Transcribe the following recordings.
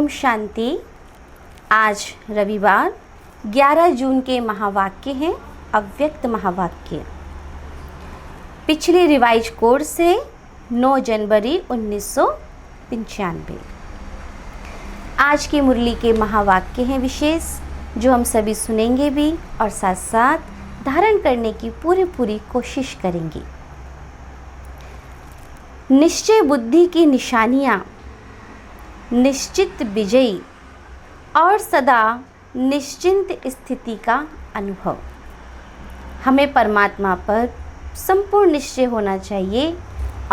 ओम शांति। आज रविवार 11 जून के महावाक्य हैं अव्यक्त महावाक्य। पिछले रिवाइज कोर्स से 9 जनवरी 1995। आज की मुरली के महावाक्य हैं विशेष, जो हम सभी सुनेंगे भी और साथ साथ धारण करने की पूरी कोशिश करेंगे। निश्चय बुद्धि की निशानियाँ, निश्चित विजयी और सदा निश्चिंत स्थिति का अनुभव। हमें परमात्मा पर संपूर्ण निश्चय होना चाहिए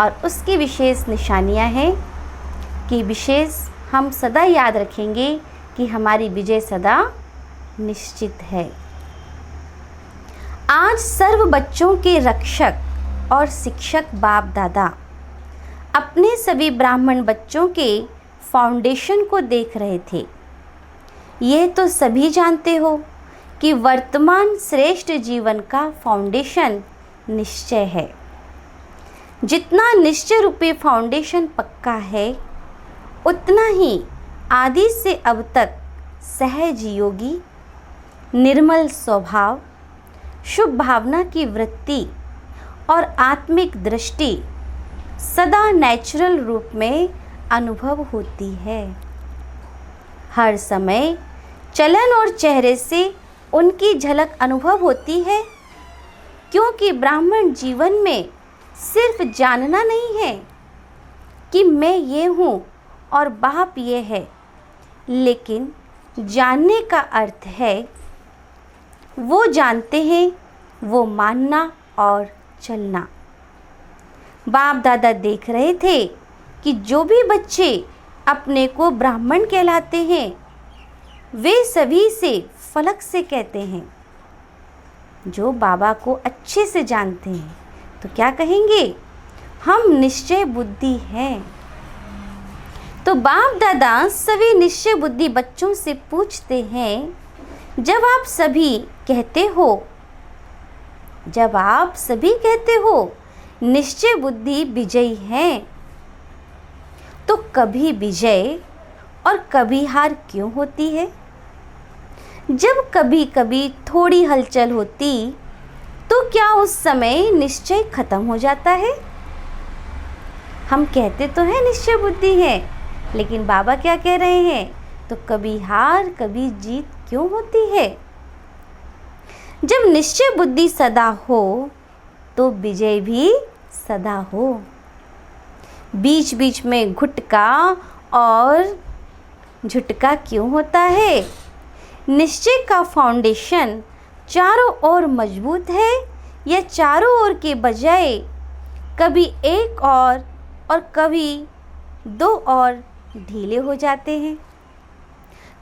और उसकी विशेष निशानियां हैं कि विशेष हम सदा याद रखेंगे कि हमारी विजय सदा निश्चित है। आज सर्व बच्चों के रक्षक और शिक्षक बाप दादा अपने सभी ब्राह्मण बच्चों के फाउंडेशन को देख रहे थे। ये तो सभी जानते हो कि वर्तमान श्रेष्ठ जीवन का फाउंडेशन निश्चय है। जितना निश्चय रूपी फाउंडेशन पक्का है, उतना ही आदि से अब तक सहज योगी, निर्मल स्वभाव, शुभ भावना की वृत्ति और आत्मिक दृष्टि सदा नेचुरल रूप में अनुभव होती है। हर समय चलन और चेहरे से उनकी झलक अनुभव होती है, क्योंकि ब्राह्मण जीवन में सिर्फ जानना नहीं है कि मैं ये हूँ और बाप ये है, लेकिन जानने का अर्थ है वो जानते हैं, वो मानना और चलना। बाप दादा देख रहे थे कि जो भी बच्चे अपने को ब्राह्मण कहलाते हैं, वे सभी से फलक से कहते हैं। जो बाबा को अच्छे से जानते हैं तो क्या कहेंगे? हम निश्चय बुद्धि हैं। तो बाप दादा सभी निश्चय बुद्धि बच्चों से पूछते हैं, जब आप सभी कहते हो निश्चय बुद्धि विजयी है, तो कभी विजय और कभी हार क्यों होती है? जब कभी कभी थोड़ी हलचल होती तो क्या उस समय निश्चय खत्म हो जाता है? हम कहते तो हैं निश्चय बुद्धि है, लेकिन बाबा क्या कह रहे हैं? तो कभी हार कभी जीत क्यों होती है? जब निश्चय बुद्धि सदा हो तो विजय भी सदा हो। बीच बीच में घुटका और झुटका क्यों होता है? निश्चय का फाउंडेशन चारों ओर मजबूत है या चारों ओर के बजाय कभी एक और कभी दो और ढीले हो जाते हैं?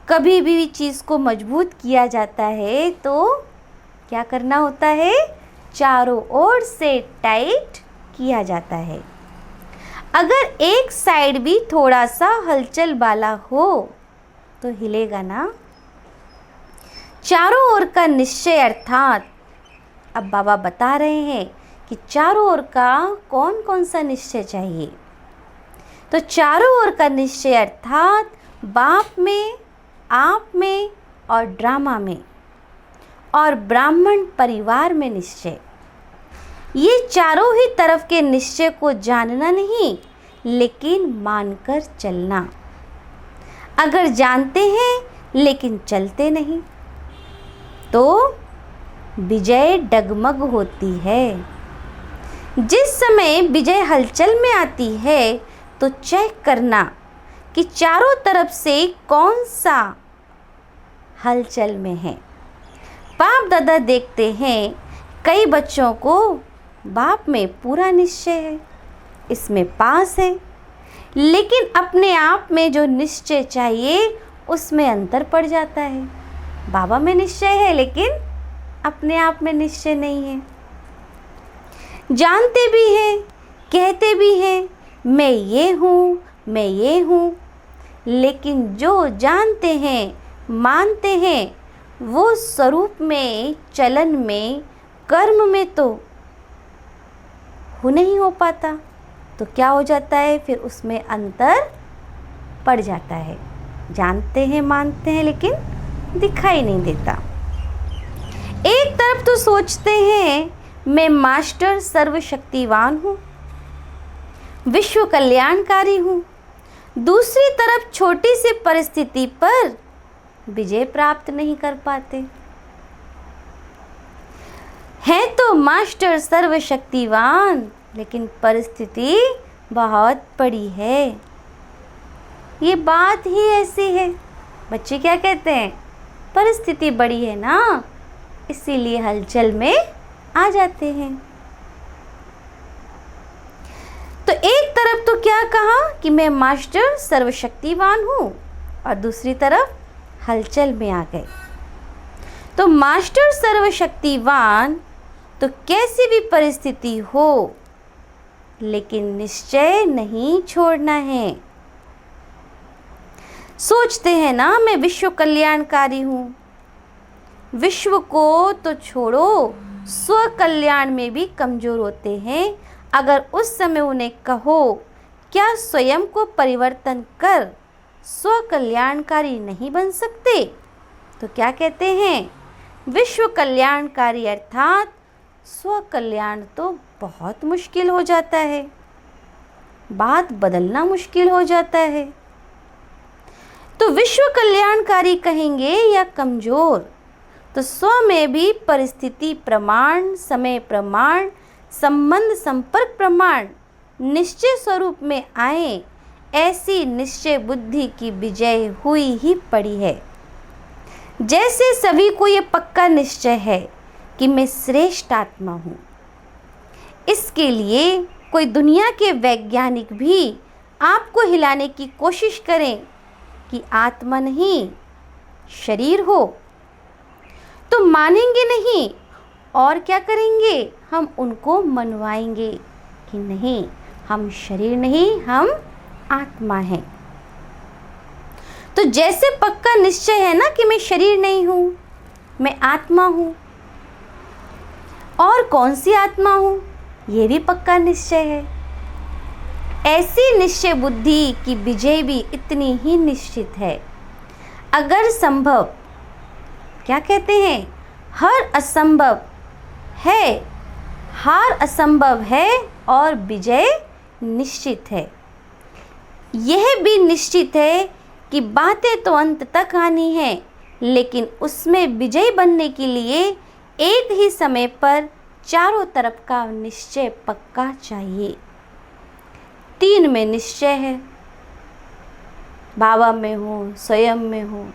कभी भी चीज़ को मजबूत किया जाता है तो क्या करना होता है? चारों ओर से टाइट किया जाता है। अगर एक साइड भी थोड़ा सा हलचल वाला हो तो हिलेगा ना। चारों ओर का निश्चय अर्थात अब बाबा बता रहे हैं कि चारों ओर का कौन कौन सा निश्चय चाहिए। तो चारों ओर का निश्चय अर्थात बाप में, आप में और ड्रामा में और ब्राह्मण परिवार में निश्चय। ये चारों ही तरफ के निश्चय को जानना नहीं, लेकिन मानकर चलना। अगर जानते हैं लेकिन चलते नहीं तो विजय डगमग होती है। जिस समय विजय हलचल में आती है तो चेक करना कि चारों तरफ से कौन सा हलचल में है। बाप दादा देखते हैं कई बच्चों को बाप में पूरा निश्चय है, इसमें पास है, लेकिन अपने आप में जो निश्चय चाहिए उसमें अंतर पड़ जाता है। बाबा में निश्चय है लेकिन अपने आप में निश्चय नहीं है। जानते भी हैं, कहते भी हैं मैं ये हूँ, लेकिन जो जानते हैं, मानते हैं, वो स्वरूप में, चलन में, कर्म में तो नहीं हो पाता। तो क्या हो जाता है? फिर उसमें अंतर पड़ जाता है। जानते हैं, मानते हैं, लेकिन दिखाई नहीं देता। एक तरफ तो सोचते हैं मैं मास्टर सर्वशक्तिवान हूँ, विश्व कल्याणकारी हूँ, दूसरी तरफ छोटी सी परिस्थिति पर विजय प्राप्त नहीं कर पाते। है तो मास्टर सर्वशक्तिवान, लेकिन परिस्थिति बहुत बड़ी है। ये बात ही ऐसी है। बच्चे क्या कहते हैं? परिस्थिति बड़ी है ना, इसीलिए हलचल में आ जाते हैं। तो एक तरफ तो क्या कहा कि मैं मास्टर सर्वशक्तिवान हूँ, और दूसरी तरफ हलचल में आ गए। तो मास्टर सर्वशक्तिवान तो कैसी भी परिस्थिति हो, लेकिन निश्चय नहीं छोड़ना है। सोचते हैं ना मैं विश्व कल्याणकारी हूँ, विश्व को तो छोड़ो, स्व कल्याण में भी कमज़ोर होते हैं। अगर उस समय उन्हें कहो क्या स्वयं को परिवर्तन कर स्व कल्याणकारी नहीं बन सकते, तो क्या कहते हैं? विश्व कल्याणकारी अर्थात स्व कल्याण तो बहुत मुश्किल हो जाता है, बात बदलना मुश्किल हो जाता है। तो विश्व कल्याणकारी कहेंगे या कमज़ोर, तो स्व में भी परिस्थिति प्रमाण, समय प्रमाण, संबंध संपर्क प्रमाण निश्चय स्वरूप में आए, ऐसी निश्चय बुद्धि की विजय हुई ही पड़ी है। जैसे सभी को ये पक्का निश्चय है कि मैं श्रेष्ठ आत्मा हूँ। इसके लिए कोई दुनिया के वैज्ञानिक भी आपको हिलाने की कोशिश करें कि आत्मा नहीं शरीर हो, तो मानेंगे नहीं, और क्या करेंगे? हम उनको मनवाएंगे कि नहीं, हम शरीर नहीं, हम आत्मा हैं। तो जैसे पक्का निश्चय है ना कि मैं शरीर नहीं हूँ, मैं आत्मा हूँ, और कौन सी आत्मा हूँ, ये भी पक्का निश्चय है। ऐसी निश्चय बुद्धि की विजय भी इतनी ही निश्चित है। अगर संभव, क्या कहते हैं? हर असंभव है, हार असंभव है, और विजय निश्चित है। यह भी निश्चित है कि बातें तो अंत तक आनी है, लेकिन उसमें विजय बनने के लिए एक ही समय पर चारों तरफ का निश्चय पक्का चाहिए। 3 में निश्चय है, बाबा में हो, स्वयं में हो,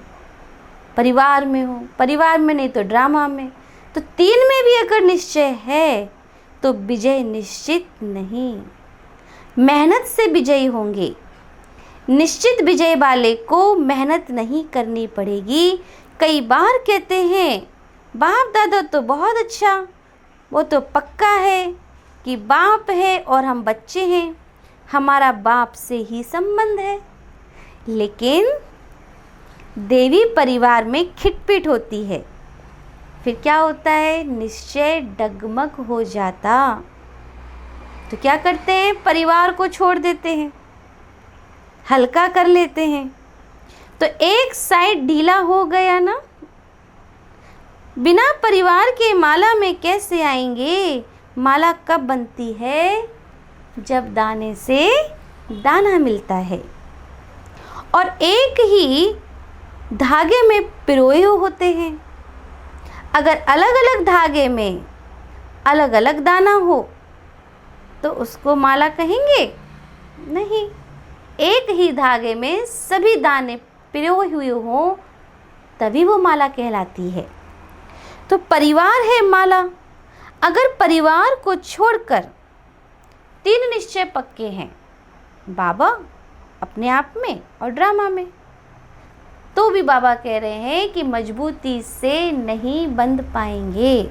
परिवार में हो, परिवार में नहीं तो ड्रामा में। तो 3 में भी अगर निश्चय है तो विजय निश्चित नहीं, मेहनत से विजयी होंगे। निश्चित विजय वाले को मेहनत नहीं करनी पड़ेगी। कई बार कहते हैं बाप दादा तो बहुत अच्छा, वो तो पक्का है कि बाप है और हम बच्चे हैं, हमारा बाप से ही संबंध है। लेकिन देवी परिवार में खिटपिट होती है, फिर क्या होता है? निश्चय डगमग हो जाता। तो क्या करते हैं? परिवार को छोड़ देते हैं, हल्का कर लेते हैं। तो एक साइड ढीला हो गया ना, बिना परिवार के माला में कैसे आएंगे? माला कब बनती है? जब दाने से दाना मिलता है, और एक ही धागे में पिरोए होते हैं। अगर अलग अलग धागे में अलग अलग दाना हो तो उसको माला कहेंगे? नहीं। एक ही धागे में सभी दाने पिरोए हुए हों तभी वो माला कहलाती है। तो परिवार है माला। अगर परिवार को छोड़कर 3 निश्चय पक्के हैं, बाबा, अपने आप में और ड्रामा में, तो भी बाबा कह रहे हैं कि मजबूती से नहीं बंध पाएंगे।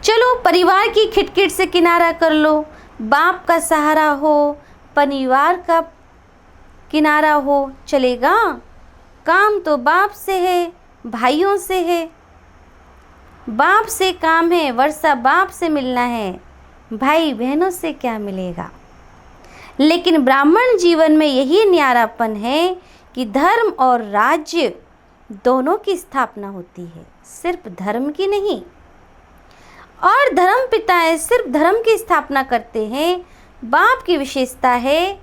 चलो परिवार की खिटखिट से किनारा कर लो, बाप का सहारा हो, परिवार का किनारा हो, चलेगा? काम तो बाप से है, भाइयों से है, बाप से काम है, वर्षा बाप से मिलना है, भाई बहनों से क्या मिलेगा? लेकिन ब्राह्मण जीवन में यही न्यारापन है कि धर्म और राज्य दोनों की स्थापना होती है, सिर्फ धर्म की नहीं। और धर्म पिताएं सिर्फ धर्म की स्थापना करते हैं। बाप की विशेषता है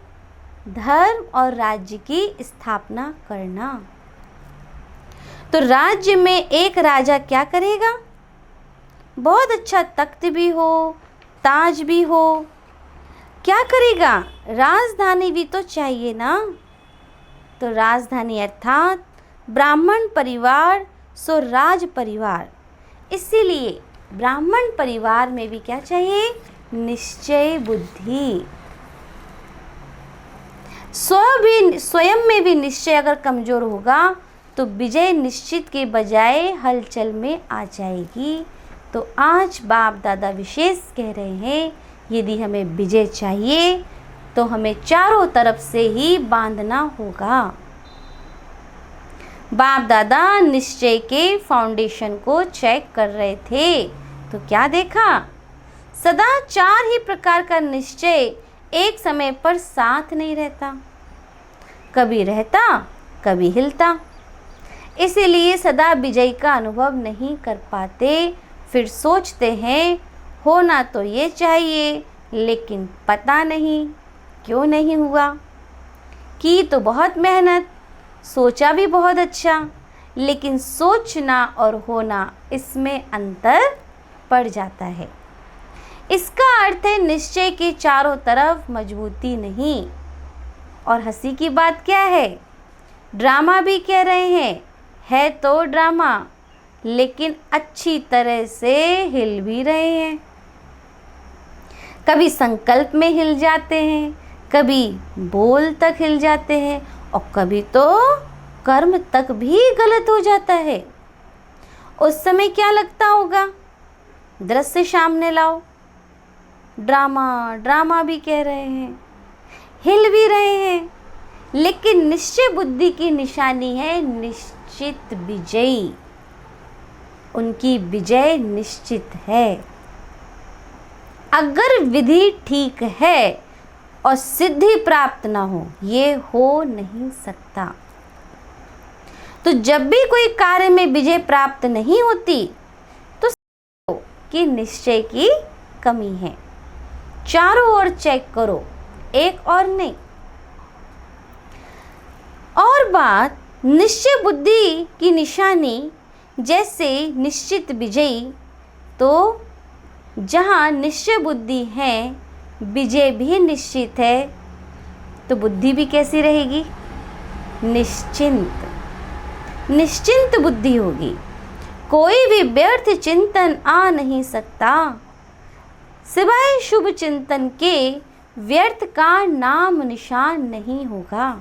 धर्म और राज्य की स्थापना करना। तो राज्य में एक राजा क्या करेगा? बहुत अच्छा तख्त भी हो, ताज भी हो, क्या करेगा? राजधानी भी तो चाहिए ना। तो राजधानी अर्थात ब्राह्मण परिवार सो राज परिवार। इसीलिए ब्राह्मण परिवार में भी क्या चाहिए? निश्चय बुद्धि। स्वयं में भी निश्चय अगर कमज़ोर होगा तो विजय निश्चित के बजाय हलचल में आ जाएगी। तो आज बाप दादा विशेष कह रहे हैं, यदि हमें विजय चाहिए तो हमें चारों तरफ से ही बांधना होगा। बाप दादा निश्चय के फाउंडेशन को चेक कर रहे थे तो क्या देखा? सदा 4 ही प्रकार का निश्चय एक समय पर साथ नहीं रहता, कभी रहता कभी हिलता। इसीलिए सदा विजय का अनुभव नहीं कर पाते। फिर सोचते हैं होना तो ये चाहिए, लेकिन पता नहीं क्यों नहीं हुआ। की तो बहुत मेहनत, सोचा भी बहुत अच्छा, लेकिन सोचना और होना इसमें अंतर पड़ जाता है। इसका अर्थ है निश्चय के चारों तरफ मजबूती नहीं। और हंसी की बात क्या है? ड्रामा भी कह रहे हैं, है तो ड्रामा, लेकिन अच्छी तरह से हिल भी रहे हैं। कभी संकल्प में हिल जाते हैं, कभी बोल तक हिल जाते हैं, और कभी तो कर्म तक भी गलत हो जाता है। उस समय क्या लगता होगा? दृश्य सामने लाओ। ड्रामा भी कह रहे हैं, हिल भी रहे हैं, लेकिन निश्चय बुद्धि की निशानी है निश्चित विजयी। उनकी विजय निश्चित है। अगर विधि ठीक है और सिद्धि प्राप्त ना हो, ये हो नहीं सकता। तो जब भी कोई कार्य में विजय प्राप्त नहीं होती तो समझो कि निश्चय की कमी है। चारों ओर चेक करो, एक और नहीं। और बात निश्चय बुद्धि की निशानी जैसे निश्चित विजयी, तो जहाँ निश्चय बुद्धि है, विजय भी निश्चित है, तो बुद्धि भी कैसी रहेगी? निश्चिंत बुद्धि होगी। कोई भी व्यर्थ चिंतन आ नहीं सकता। सिवाय शुभ चिंतन के व्यर्थ का नाम निशान नहीं होगा।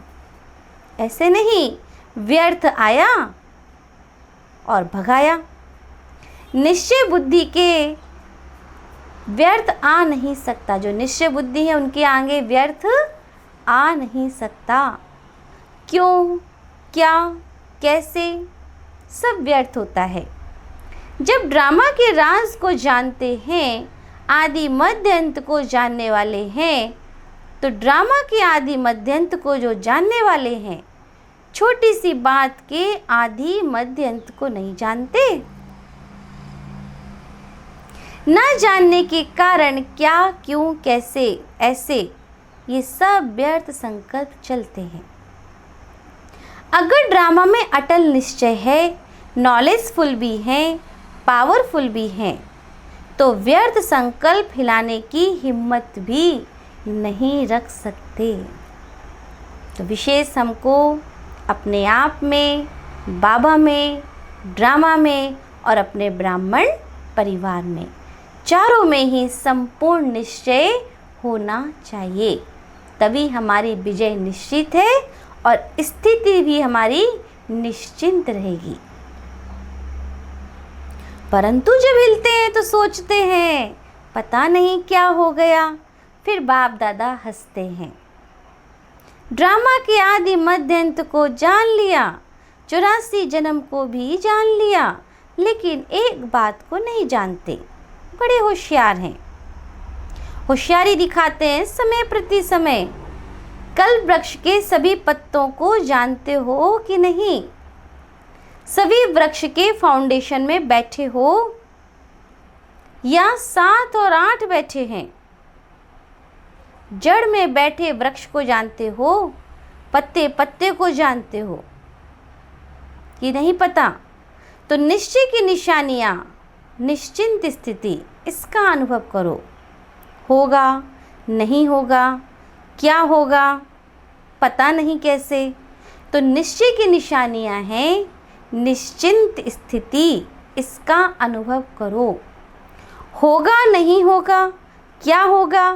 ऐसे नहीं व्यर्थ आया और भगाया। निश्चय बुद्धि के व्यर्थ आ नहीं सकता। जो निश्चय बुद्धि है उनके आगे व्यर्थ आ नहीं सकता। क्यों, क्या, कैसे, सब व्यर्थ होता है। जब ड्रामा के राज को जानते हैं, आदि मध्य अंत को जानने वाले हैं, तो ड्रामा के आदि मध्य अंत को जो जानने वाले हैं, छोटी सी बात के आदि मध्य अंत को नहीं जानते। न जानने के कारण क्या, क्यों, कैसे, ऐसे, ये सब व्यर्थ संकल्प चलते हैं। अगर ड्रामा में अटल निश्चय है, नॉलेजफुल भी हैं, पावरफुल भी हैं, तो व्यर्थ संकल्प हिलाने की हिम्मत भी नहीं रख सकते। तो विशेष हमको अपने आप में, बाबा में, ड्रामा में और अपने ब्राह्मण परिवार में, चारों में ही संपूर्ण निश्चय होना चाहिए। तभी हमारी विजय निश्चित है और स्थिति भी हमारी निश्चिंत रहेगी। परंतु जब हिलते हैं तो सोचते हैं पता नहीं क्या हो गया, फिर बाप दादा हंसते हैं। ड्रामा के आदि मध्य अंत को जान लिया, 84 जन्म को भी जान लिया, लेकिन एक बात को नहीं जानते। बड़े होशियार हैं, होशियारी दिखाते हैं समय प्रति समय, कल्प वृक्ष के सभी पत्तों को जानते हो कि नहीं? सभी वृक्ष के फाउंडेशन में बैठे हो या 7 और 8 बैठे हैं? जड़ में बैठे वृक्ष को जानते हो, पत्ते पत्ते को जानते हो कि नहीं पता? तो निश्चय की निशानियाँ, निश्चिंत स्थिति, इसका अनुभव करो। होगा, नहीं होगा, क्या होगा, पता नहीं कैसे। तो निश्चय की निशानियाँ हैं निश्चिंत स्थिति, इसका अनुभव करो। होगा, नहीं होगा, क्या होगा,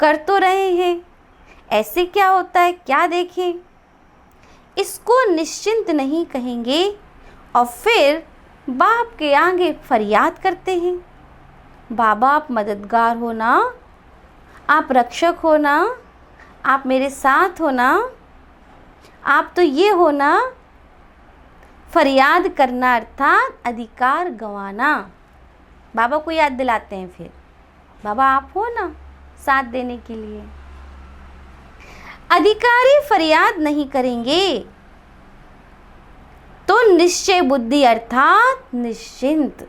कर तो रहे हैं, ऐसे क्या होता है, क्या देखें, इसको निश्चिंत नहीं कहेंगे। और फिर बाप के आगे फरियाद करते हैं, बाबा आप मददगार हो ना, आप रक्षक हो ना, आप मेरे साथ हो ना, आप तो ये हो ना। फरियाद करना अर्थात अधिकार गंवाना। बाबा को याद दिलाते हैं फिर, बाबा आप हो ना साथ देने के लिए। अधिकारी फरियाद नहीं करेंगे तो निश्चय बुद्धि अर्थात निश्चिंत।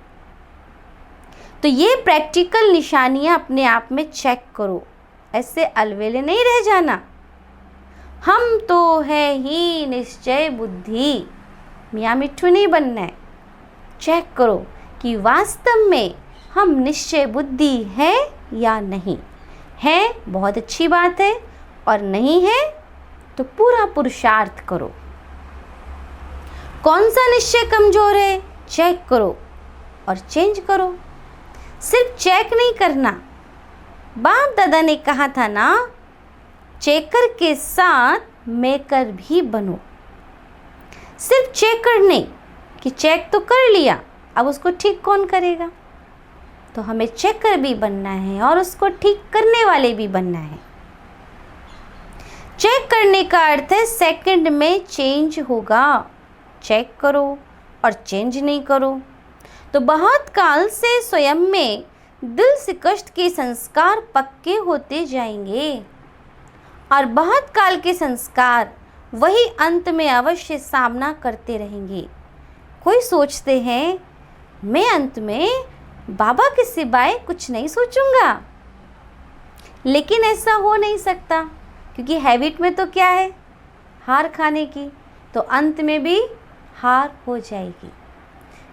तो ये प्रैक्टिकल निशानियां अपने आप में चेक करो, ऐसे अलवेले नहीं रह जाना। हम तो है ही निश्चय बुद्धि, मियाँ मिट्ठू नहीं बनना है। चेक करो कि वास्तव में हम निश्चय बुद्धि है या नहीं है। बहुत अच्छी बात है, और नहीं है तो पूरा पुरुषार्थ करो। कौन सा निश्चय कमजोर है, चेक करो और चेंज करो। सिर्फ चेक नहीं करना, बाप दादा ने कहा था ना, चेकर के साथ मेकर भी बनो। सिर्फ चेकर नहीं कि चेक तो कर लिया, अब उसको ठीक कौन करेगा। तो हमें चेकर भी बनना है और उसको ठीक करने वाले भी बनना है। चेक करने का अर्थ है सेकंड में चेंज होगा। चेक करो और चेंज नहीं करो तो बहुत काल से स्वयं में दिल से कष्ट के संस्कार पक्के होते जाएंगे, और बहुत काल के संस्कार वही अंत में अवश्य सामना करते रहेंगे। कोई सोचते हैं मैं अंत में बाबा के सिवाय कुछ नहीं सोचूंगा, लेकिन ऐसा हो नहीं सकता, क्योंकि हैबिट में तो क्या है, हार खाने की, तो अंत में भी हार हो जाएगी।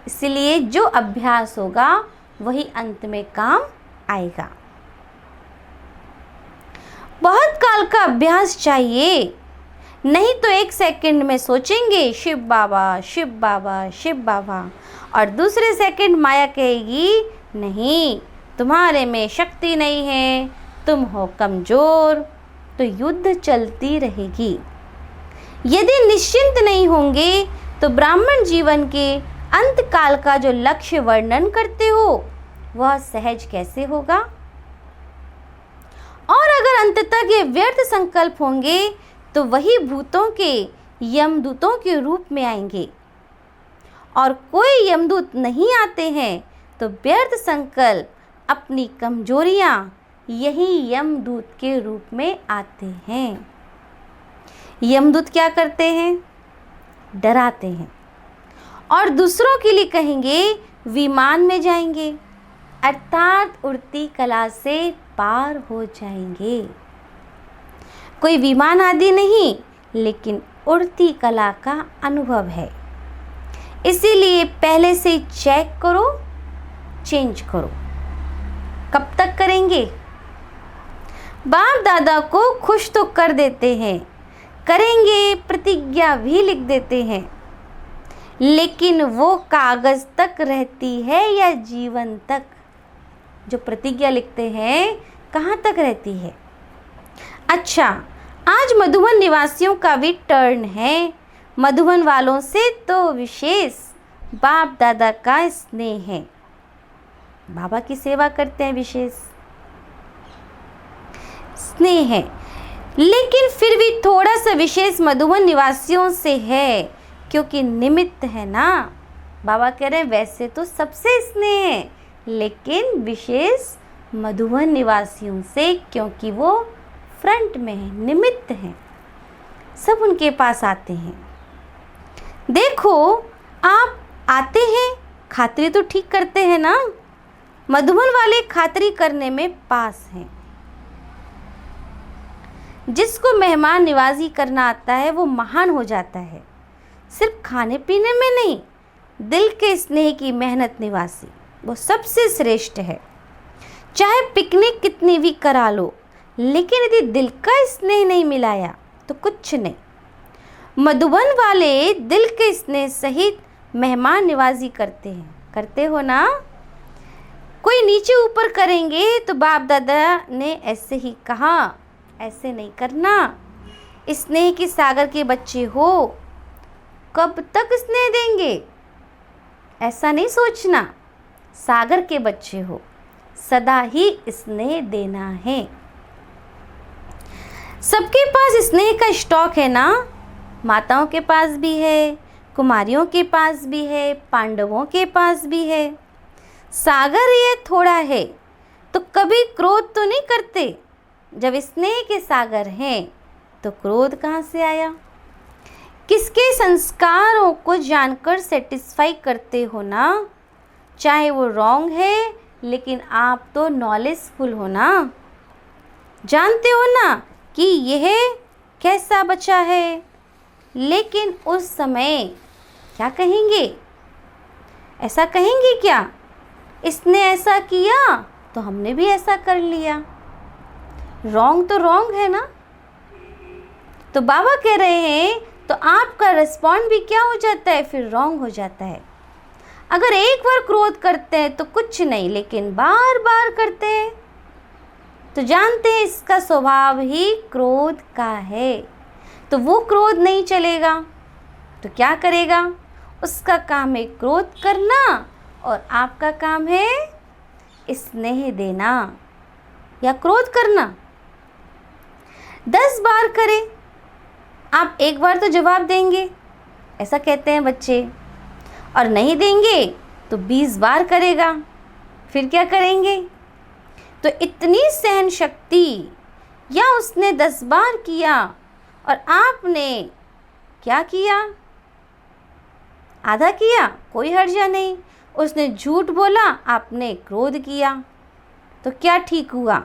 इसलिए जो अभ्यास होगा वही अंत में काम आएगा। बहुत काल का अभ्यास चाहिए, नहीं तो एक सेकंड में सोचेंगे शिव बाबा शिव बाबा शिव बाबा, और दूसरे सेकंड माया कहेगी नहीं तुम्हारे में शक्ति नहीं है, तुम हो कमज़ोर, तो युद्ध चलती रहेगी। यदि निश्चिंत नहीं होंगे तो ब्राह्मण जीवन के अंत काल का जो लक्ष्य वर्णन करते हो वह सहज कैसे होगा। और अगर अंत तक ये व्यर्थ संकल्प होंगे तो वही भूतों के यमदूतों के रूप में आएंगे, और कोई यमदूत नहीं आते हैं तो व्यर्थ संकल्प, अपनी कमजोरियां यही यमदूत के रूप में आते हैं। यमदूत क्या करते हैं, डराते हैं, और दूसरों के लिए कहेंगे विमान में जाएंगे, अर्थात उड़ती कला से पार हो जाएंगे। कोई विमान आदि नहीं, लेकिन उड़ती कला का अनुभव है। इसीलिए पहले से चेक करो, चेंज करो। कब तक करेंगे? बाप दादा को खुश तो कर देते हैं, करेंगे प्रतिज्ञा भी लिख देते हैं, लेकिन वो कागज तक रहती है या जीवन तक? जो प्रतिज्ञा लिखते हैं कहाँ तक रहती है? अच्छा, आज मधुबन निवासियों का भी टर्न है। मधुबन वालों से तो विशेष बाप दादा का स्नेह है, बाबा की सेवा करते हैं, विशेष स्नेह है, लेकिन फिर भी थोड़ा सा विशेष मधुबन निवासियों से है, क्योंकि निमित्त है ना। बाबा कह रहे हैं वैसे तो सबसे स्नेह है, लेकिन विशेष मधुबन निवासियों से, क्योंकि वो फ्रंट में है, निमित्त हैं। सब उनके पास आते हैं। देखो, आप आते हैं, खातिरी तो ठीक करते हैं ना। मधुबन वाले खातिरी करने में पास हैं। जिसको मेहमान निवाजी करना आता है वो महान हो जाता है, सिर्फ खाने पीने में नहीं, दिल के स्नेह की मेहनत निवासी वो सबसे श्रेष्ठ है। चाहे पिकनिक कितनी भी करा लो, लेकिन यदि दिल का स्नेह नहीं मिलाया तो कुछ नहीं। मधुबन वाले दिल के स्नेह सहित मेहमान निवाजी करते हैं। करते हो ना? कोई नीचे ऊपर करेंगे तो बाप दादा ने ऐसे ही कहा, ऐसे नहीं करना। स्नेह के सागर के बच्चे हो, कब तक स्नेह देंगे ऐसा नहीं सोचना। सागर के बच्चे हो, सदा ही स्नेह देना है। सबके पास स्नेह का स्टॉक है ना। माताओं के पास भी है, कुमारियों के पास भी है, पांडवों के पास भी है। सागर ये थोड़ा है तो कभी क्रोध तो नहीं करते। जब स्नेह के सागर हैं तो क्रोध कहाँ से आया? किसके संस्कारों को जानकर सेटिस्फाई करते हो ना। चाहे वो रॉन्ग है, लेकिन आप तो नॉलेजफुल हो ना। जानते हो ना कि यह कैसा बच्चा है, लेकिन उस समय क्या कहेंगे? ऐसा कहेंगे क्या, इसने ऐसा किया तो हमने भी ऐसा कर लिया। रॉन्ग तो रॉन्ग है ना। तो बाबा कह रहे हैं तो आपका रिस्पॉन्ड भी क्या हो जाता है, फिर रॉन्ग हो जाता है। अगर एक बार क्रोध करते हैं तो कुछ नहीं, लेकिन बार बार करते हैं तो जानते हैं इसका स्वभाव ही क्रोध का है। तो वो क्रोध नहीं चलेगा तो क्या करेगा? उसका काम है क्रोध करना और आपका काम है स्नेह देना या क्रोध करना। 10 बार करें, आप एक बार तो जवाब देंगे, ऐसा कहते हैं बच्चे, और नहीं देंगे तो 20 बार करेगा। फिर क्या करेंगे? तो इतनी सहन शक्ति, या उसने 10 बार किया और आपने क्या किया? आधा किया, कोई हर्जा नहीं। उसने झूठ बोला, आपने क्रोध किया, तो क्या ठीक हुआ?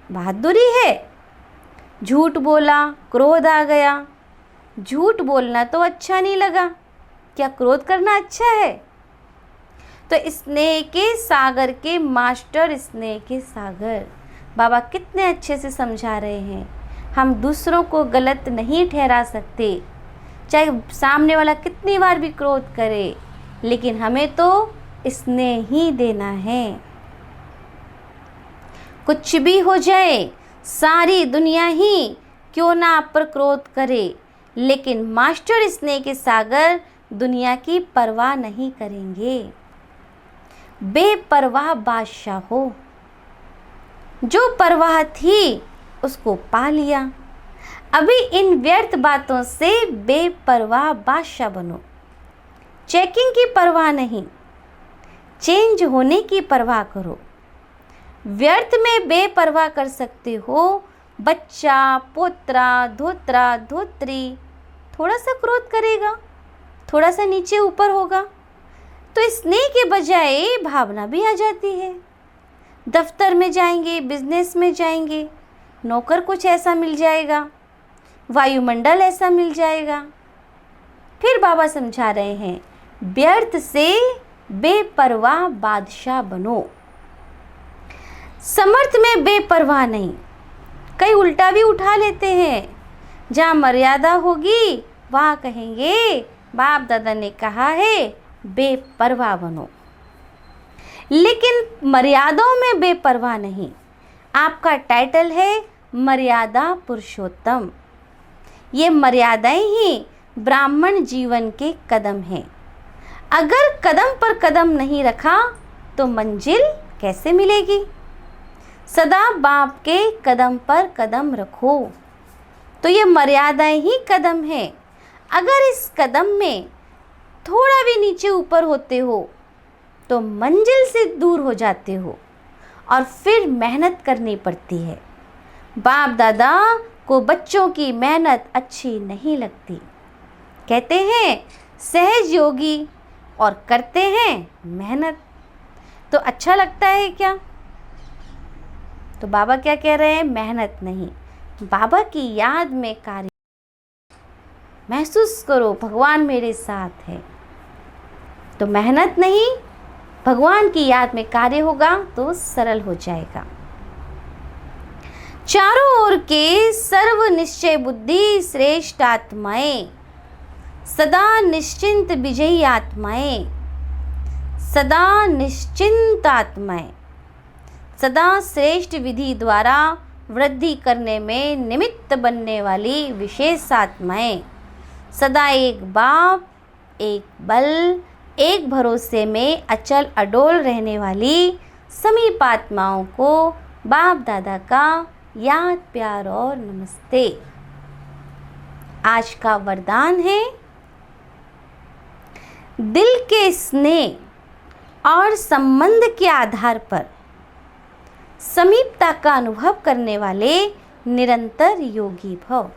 बहादुरी है। झूठ बोला, क्रोध आ गया। झूठ बोलना तो अच्छा नहीं लगा, क्या क्रोध करना अच्छा है? तो स्नेह के सागर के मास्टर, स्नेह के सागर बाबा कितने अच्छे से समझा रहे हैं। हम दूसरों को गलत नहीं ठहरा सकते, चाहे सामने वाला कितनी बार भी क्रोध करे, लेकिन हमें तो स्नेह ही देना है। कुछ भी हो जाए, सारी दुनिया ही क्यों ना आप पर क्रोध करे, लेकिन मास्टर स्नेह के सागर दुनिया की परवाह नहीं करेंगे। बेपरवाह बादशाह हो, जो परवाह थी उसको पा लिया। अभी इन व्यर्थ बातों से बेपरवाह बादशाह बनो। चेकिंग की परवाह नहीं, चेंज होने की परवाह करो। व्यर्थ में बेपरवाह कर सकते हो। बच्चा, पोत्रा, धोत्रा, धोत्री थोड़ा सा क्रोध करेगा, थोड़ा सा नीचे ऊपर होगा, तो स्नेह के बजाय भावना भी आ जाती है। दफ्तर में जाएंगे, बिजनेस में जाएंगे, नौकर कुछ ऐसा मिल जाएगा, वायुमंडल ऐसा मिल जाएगा। फिर बाबा समझा रहे हैं, व्यर्थ से बेपरवाह बादशाह बनो। समर्थ में बेपरवाह नहीं। कई उल्टा भी उठा लेते हैं, जहाँ मर्यादा होगी वहाँ कहेंगे बाप दादा ने कहा है बेपरवाह बनो, लेकिन मर्यादाओं में बेपरवाह नहीं। आपका टाइटल है मर्यादा पुरुषोत्तम। ये मर्यादाएं ही ब्राह्मण जीवन के कदम हैं। अगर कदम पर कदम नहीं रखा तो मंजिल कैसे मिलेगी? सदा बाप के कदम पर कदम रखो, तो ये मर्यादाएं ही कदम है। अगर इस कदम में थोड़ा भी नीचे ऊपर होते हो तो मंजिल से दूर हो जाते हो और फिर मेहनत करनी पड़ती है। बाप दादा को बच्चों की मेहनत अच्छी नहीं लगती। कहते हैं सहज योगी और करते हैं मेहनत, तो अच्छा लगता है क्या? तो बाबा क्या कह रहे हैं? मेहनत नहीं, बाबा की याद में कार्य। महसूस करो भगवान मेरे साथ है, तो मेहनत नहीं, भगवान की याद में कार्य होगा तो सरल हो जाएगा। चारों ओर के सर्व निश्चय बुद्धि श्रेष्ठ आत्माएं, सदा निश्चिंत विजयी आत्माएं, सदा निश्चिंत आत्माएं, सदा श्रेष्ठ विधि द्वारा वृद्धि करने में निमित्त बनने वाली विशेष आत्माएं, सदा एक बाप, एक बल, एक भरोसे में अचल अडोल रहने वाली समीप आत्माओं को बाप दादा का याद, प्यार और नमस्ते। आज का वरदान है, दिल के स्नेह और संबंध के आधार पर समीपता का अनुभव करने वाले निरंतर योगी भव।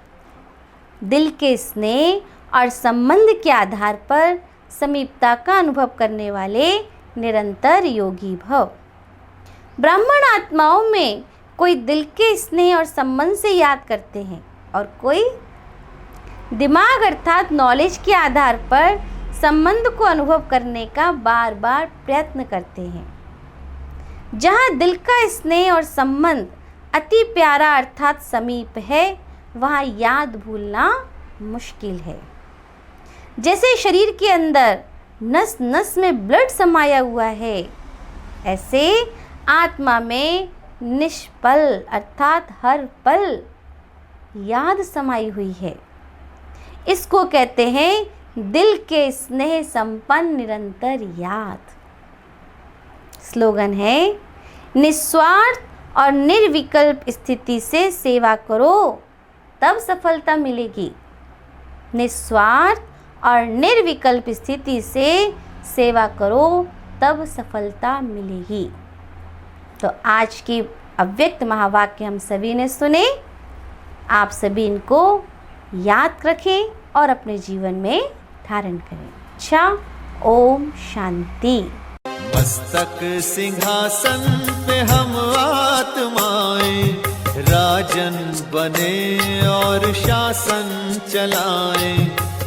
दिल के स्नेह और संबंध के आधार पर समीपता का अनुभव करने वाले निरंतर योगी भव। ब्राह्मण आत्माओं में कोई दिल के स्नेह और संबंध से याद करते हैं और कोई दिमाग अर्थात नॉलेज के आधार पर संबंध को अनुभव करने का बार बार प्रयत्न करते हैं। जहाँ दिल का स्नेह और संबंध अति प्यारा अर्थात समीप है, वहाँ याद भूलना मुश्किल है। जैसे शरीर के अंदर नस नस में ब्लड समाया हुआ है, ऐसे आत्मा में निष्पल अर्थात हर पल याद समाई हुई है। इसको कहते हैं दिल के स्नेह संपन्न निरंतर याद। स्लोगन है, निस्वार्थ और निर्विकल्प स्थिति से सेवा करो तब सफलता मिलेगी। निस्वार्थ और निर्विकल्प स्थिति से सेवा करो तब सफलता मिलेगी। तो आज की अव्यक्त महावाक्य हम सभी ने सुने, आप सभी इनको याद रखें और अपने जीवन में धारण करें। अच्छा, ओम शांति। मस्तक सिंहासन पे हम आत्माएं, राजन बने और शासन चलाएं।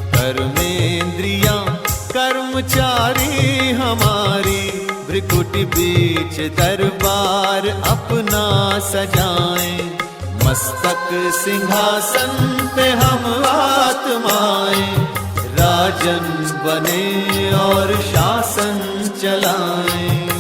कर्मेंद्रियां कर्मचारी हमारी, भ्रिकुटी बीच दरबार अपना सजाएं। मस्तक सिंहासन पे हम आत्माएं, राजन बने और शासन चलाएं।